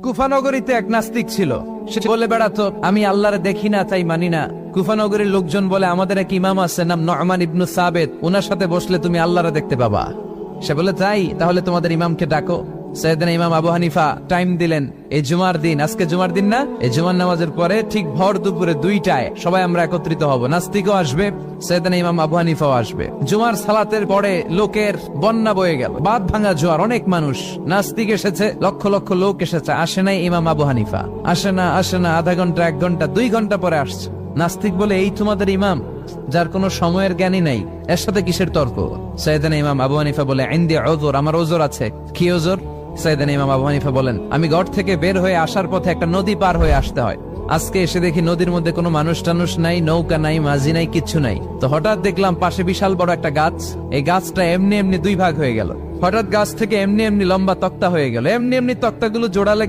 কুফানগরীতে এক নাস্তিক ছিল। সে বলে বেড়াতো, আমি আল্লাহরে দেখি না তাই মানি না। কুফানগরীর লোকজন বলে, আমাদের এক ইমাম আছে নাম নু'মান ইবনু সাবেত, ওনার সাথে বসলে তুমি আল্লাহরে দেখতে পাবা। সে বলে, তাই? তাহলে তোমাদের ইমামকে ডাকো। সাইয়েদনা ইমাম আবু হানিফা টাইম দিলেন, এই জুমার দিন, আজকে জুমার দিন না, এই জুমার নামাজের পরে ঠিক ভর দুপুরে 2টায় সবাই আমরা একত্রিত হব। নাস্তিকও আসবে, সাইয়েদনা ইমাম আবু হানিফাও আসবে। জুমার সালাতের পরে লোকের বন্যা বয়ে গেল, বাঁধ ভাঙা জোয়ার, অনেক মানুষ। নাস্তিক এসেছে, লক্ষ লক্ষ লোক এসেছে, আসে নাই ইমাম আবু হানিফা। আসে না আধা ঘন্টা, 1 ঘন্টা, 2 ঘন্টা পরে আসছে। নাস্তিক বলে, এই তোমাদের ইমাম যার কোনো সময়ের জ্ঞানই নাই, এর সাথে কিসের তর্ক? সাইয়েদনা ইমাম আবু হানিফা বলে, ইনদি উযর, আমার ওজর আছে। কি ওজর? সাইয়েদনা ইমাম আবু হানিফা বলেন, আমি ঘর থেকে বের হয়ে আসার পথে একটা নদী পার হয়ে আসতে হয়। আজকে এসে দেখি নদীর মধ্যে কোনো মানুষ টানুষ নাই, নৌকা নাই, মাঝি নাই, কিচ্ছু নাই। তো হঠাৎ দেখলাম পাশে বিশাল বড় একটা গাছ। এই গাছটা এমনি এমনি 2 ভাগ হয়ে গেল। হঠাৎ গাছ থেকে এমনি এমনি লম্বা তক্তা হয়ে গেল। এমনি এমনি তক্তাগুলো জোড়া লেগে